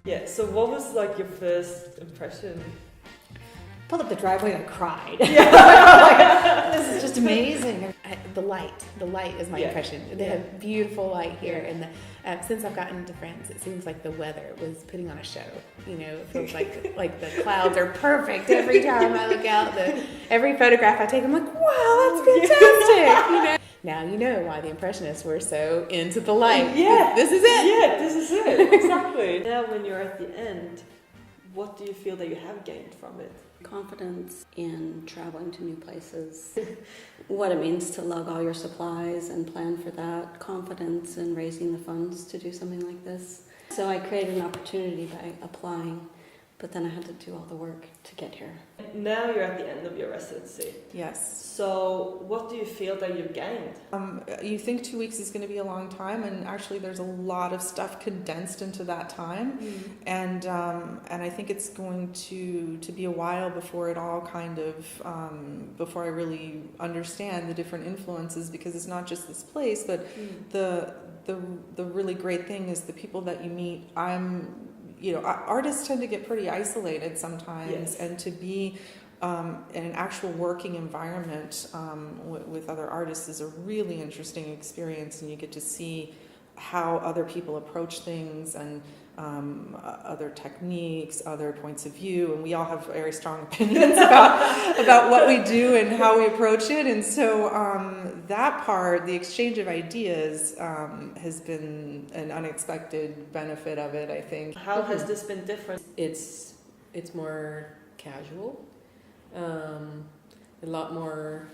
Yeah, so what was like your first impression? Pulled up the driveway and I cried. Yeah. This is just amazing. The light is my impression. They have beautiful light here, and since I've gotten to France, it seems like the weather was putting on a show. You know, it feels like the clouds are perfect every time I look out. Every photograph I take, I'm like, wow, that's fantastic. You know? Now you know why the Impressionists were so into the light. Yeah, this is it. Yeah, this is it. Exactly. Now, when you're at the end, what do you feel that you have gained from it? Confidence in traveling to new places, what it means to lug all your supplies and plan for that, confidence in raising the funds to do something like this. So I created an opportunity by applying, but then I had to do all the work to get here. Now you're at the end of your residency. Yes. So what do you feel that you've gained? You think 2 weeks is going to be a long time, and actually there's a lot of stuff condensed into that time. And I think it's going to be a while before it all kind of, before I really understand the different influences, because it's not just this place, but the really great thing is the people that you meet. Artists tend to get pretty isolated sometimes, and to be in an actual working environment with other artists is a really interesting experience, and you get to see how other people approach things, and other techniques, other points of view, and we all have very strong opinions about what we do and how we approach it. And so that part, the exchange of ideas, has been an unexpected benefit of it, I think. How has this been different? It's more casual, a lot more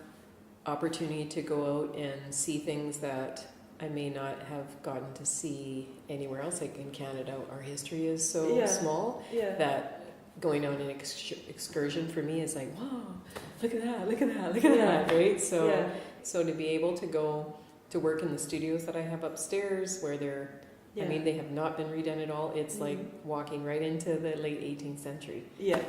opportunity to go out and see things that I may not have gotten to see anywhere else. Like in Canada, our history is so small that going on an excursion for me is like, wow, look at that, right? So to be able to go to work in the studios that I have upstairs, where I mean, they have not been redone at all. It's like walking right into the late 18th century. Yeah.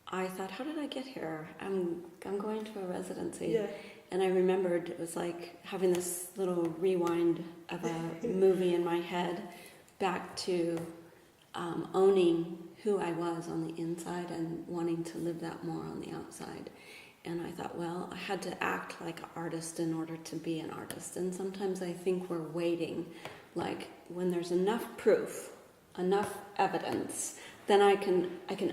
I thought, how did I get here? I'm going to a residency. Yeah. And I remembered it was like having this little rewind of a movie in my head back to owning who I was on the inside and wanting to live that more on the outside. And I thought, well, I had to act like an artist in order to be an artist. And sometimes I think we're waiting, like when there's enough proof, enough evidence, then I can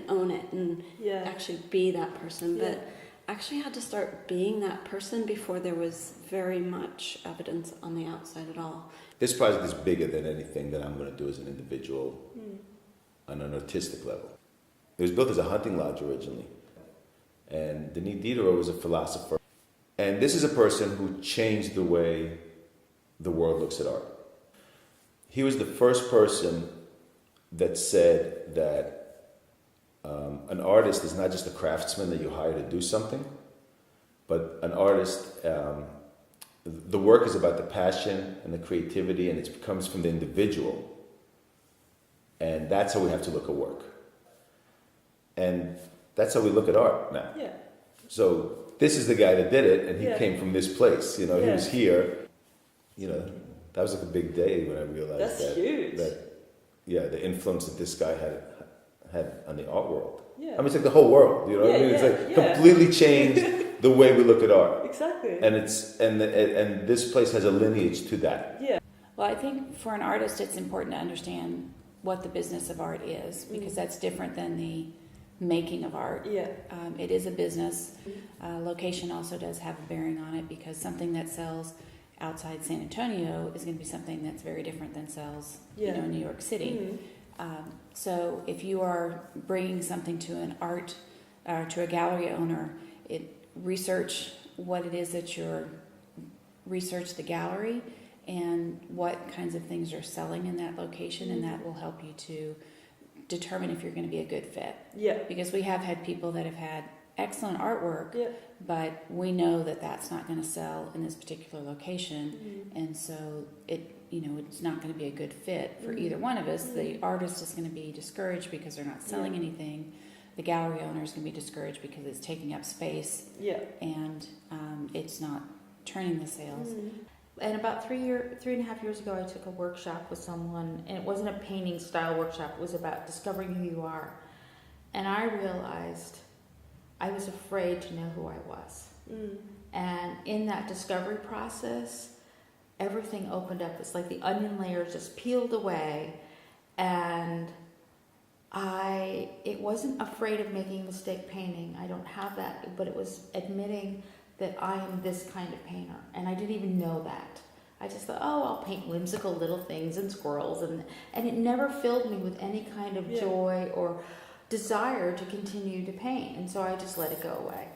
own it and actually be that person. But actually had to start being that person before there was very much evidence on the outside at all. This project is bigger than anything that I'm going to do as an individual on an artistic level. It was built as a hunting lodge originally, and Denis Diderot was a philosopher. And this is a person who changed the way the world looks at art. He was the first person that said that an artist is not just a craftsman that you hire to do something, but an artist, the work is about the passion and the creativity, and it comes from the individual. And that's how we have to look at work. And that's how we look at art now. Yeah. So this is the guy that did it, and he came from this place. You know, he was here. You know, that was like a big day when I realized That's huge. The influence that this guy had on the art world. Yeah. I mean, it's like the whole world, you know what I mean? It's like completely changed the way we look at art. Exactly. And and this place has a lineage to that. Yeah. Well, I think for an artist, it's important to understand what the business of art is, because that's different than the making of art. Yeah. It is a business. Location also does have a bearing on it, because something that sells outside San Antonio is going to be something that's very different than sells, in New York City. So if you are bringing something to an art, to a gallery owner, research what it is that research the gallery and what kinds of things are selling in that location, and that will help you to determine if you're going to be a good fit. Yeah. Because we have had people that have had excellent artwork, but we know that that's not going to sell in this particular location, and so it's not going to be a good fit for either one of us. The artist is going to be discouraged because they're not selling anything. The gallery owner is going to be discouraged because it's taking up space, and it's not turning the sales. And about 3.5 years ago, I took a workshop with someone, and it wasn't a painting style workshop. It was about discovering who you are. And I realized I was afraid to know who I was. And in that discovery process, everything opened up. It's like the onion layers just peeled away, and it wasn't afraid of making a mistake painting. I don't have that, but it was admitting that I am this kind of painter, and I didn't even know that. I just thought, oh, I'll paint whimsical little things and squirrels, and it never filled me with any kind of joy or desire to continue to paint, and so I just let it go away.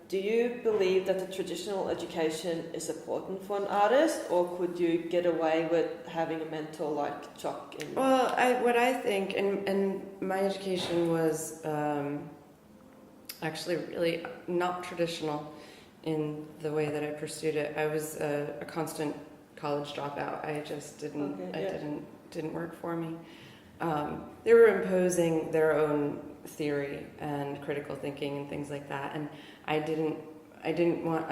Do you believe that the traditional education is important for an artist, or could you get away with having a mentor like Chuck? Well, what I think, and my education was actually really not traditional in the way that I pursued it. I was a constant college dropout. I just didn't. Didn't work for me. They were imposing their own theory and critical thinking and things like that, and I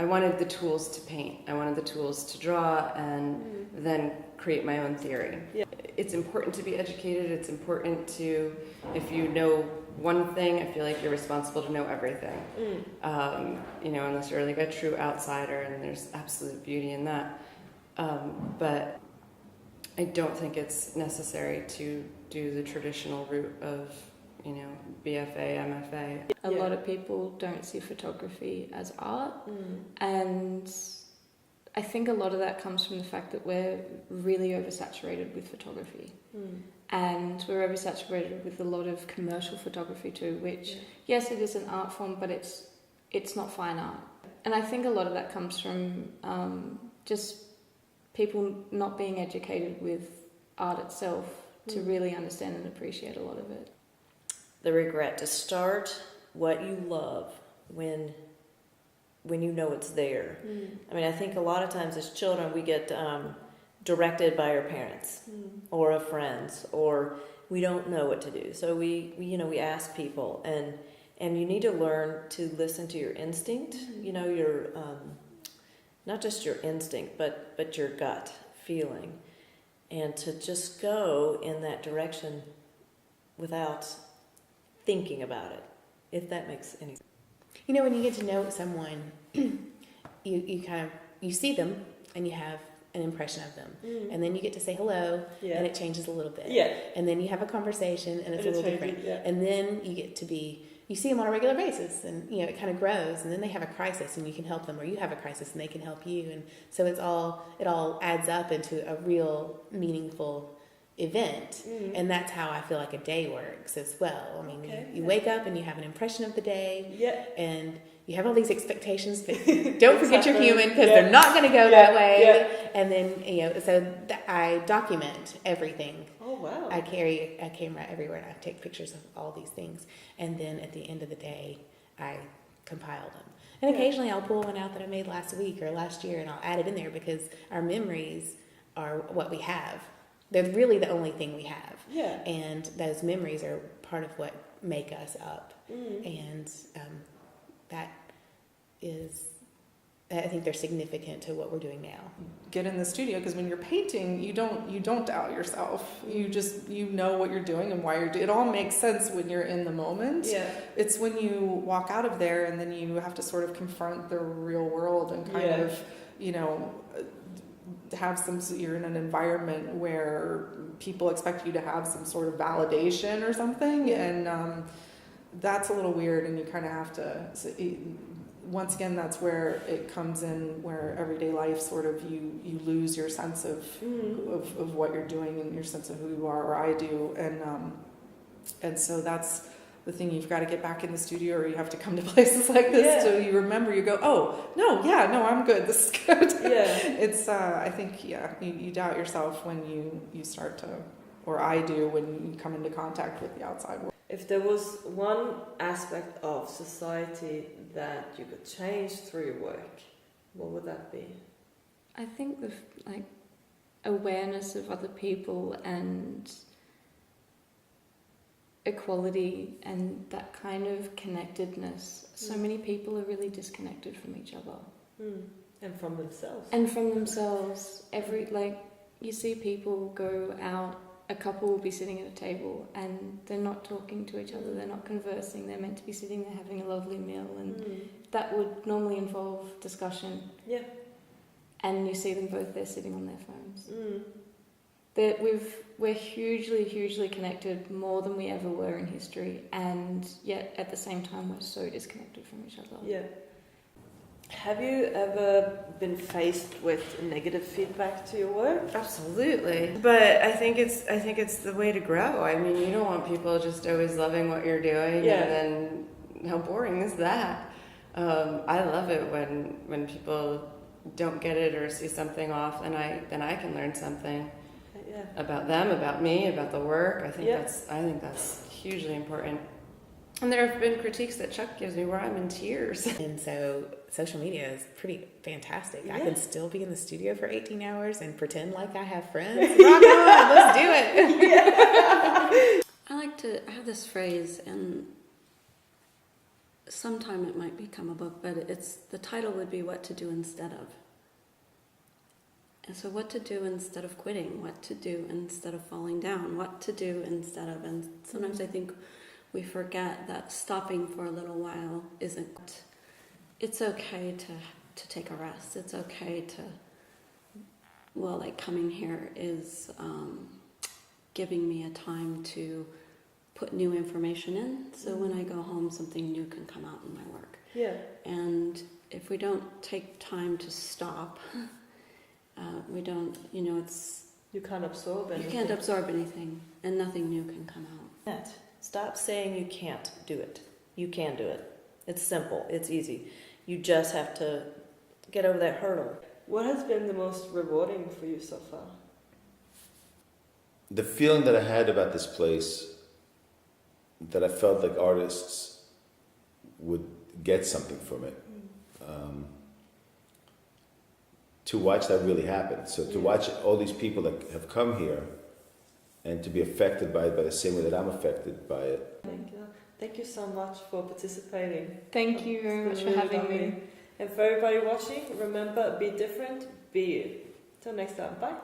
wanted the tools to paint. I wanted the tools to draw and then create my own theory. Yeah. It's important to be educated. It's important to, if you know one thing, I feel like you're responsible to know everything. Unless you're like a true outsider, and there's absolute beauty in that. But I don't think it's necessary to do the traditional route of, BFA, MFA. A lot of people don't see photography as art, and I think a lot of that comes from the fact that we're really oversaturated with photography. And we're oversaturated with a lot of commercial photography too, which, yes, it is an art form, but it's not fine art. And I think a lot of that comes from just people not being educated with art itself to really understand and appreciate a lot of it. The regret to start what you love when you know it's there. I mean, I think a lot of times as children we get directed by our parents or our friends, or we don't know what to do. So we ask people, and you need to learn to listen to your instinct. Your not just your instinct, but your gut feeling, and to just go in that direction without thinking about it, if that makes any sense. When you get to know someone, you see them and you have an impression of them, and then you get to say hello, and it changes a little bit, and then you have a conversation and it's a little different, and then you see them on a regular basis, and it kind of grows, and then they have a crisis and you can help them, or you have a crisis and they can help you, and so it all adds up into a real meaningful event. And that's how I feel like a day works as well. I mean, you wake up and you have an impression of the day, and you have all these expectations, but don't forget you're human, because they're not going to go that way. And then so I document everything. Oh wow! I carry a camera everywhere, and I take pictures of all these things, and then at the end of the day I compile them. And occasionally I'll pull one out that I made last week or last year, and I'll add it in there, because our memories are what we have. They're really the only thing we have. And those memories are part of what make us up. And that is, I think they're significant to what we're doing now. Get in the studio, because when you're painting, you don't doubt yourself. You know what you're doing and why you're doing it. All makes sense when you're in the moment. It's when you walk out of there and then you have to sort of confront the real world and kind of, you're in an environment where people expect you to have some sort of validation or something, and that's a little weird, and you kind of have to, once again, that's where it comes in, where everyday life sort of, you lose your sense of what you're doing and your sense of who you are, or I do, and so that's the thing. You've got to get back in the studio, or you have to come to places like this so you remember, you go, I'm good, this is good. It's I think you doubt yourself when you start to, or I do, when you come into contact with the outside world. If there was one aspect of society that you could change through your work, what would that be? I think with awareness of other people and equality and that kind of connectedness. So many people are really disconnected from each other. And from themselves. And from themselves. You see people go out, a couple will be sitting at a table and they're not talking to each other, they're not conversing, they're meant to be sitting there having a lovely meal, and that would normally involve discussion. Yeah. And you see them both there sitting on their phones. We're hugely, hugely connected, more than we ever were in history, and yet at the same time we're so disconnected from each other. Yeah. Have you ever been faced with negative feedback to your work? Absolutely, but I think it's the way to grow. I mean, you don't want people just always loving what you're doing, and then how boring is that? I love it when people don't get it or see something off, and I can learn something about them, about me, about the work. I think that's hugely important. And there have been critiques that Chuck gives me where I'm in tears. And so social media is pretty fantastic. I can still be in the studio for 18 hours and pretend like I have friends. Rock on, let's do it. I have this phrase, and sometime it might become a book, but the title would be What to Do Instead of. And so what to do instead of quitting, what to do instead of falling down, what to do instead of, and sometimes I think we forget that stopping for a little while isn't. It's okay to take a rest. It's okay to, coming here is giving me a time to put new information in. So when I go home, something new can come out in my work. Yeah. And if we don't take time to stop, we don't, You can't absorb anything. You can't absorb anything, and nothing new can come out. Stop saying you can't do it. You can do it. It's simple. It's easy. You just have to get over that hurdle. What has been the most rewarding for you so far? The feeling that I had about this place, that I felt like artists would get something from it. To watch that really happen. So to watch all these people that have come here and to be affected by it by the same way that I'm affected by it. Thank you. Thank you so much for participating. Thank you very much for having me. And for everybody watching, remember, be different, be you. Till next time, bye.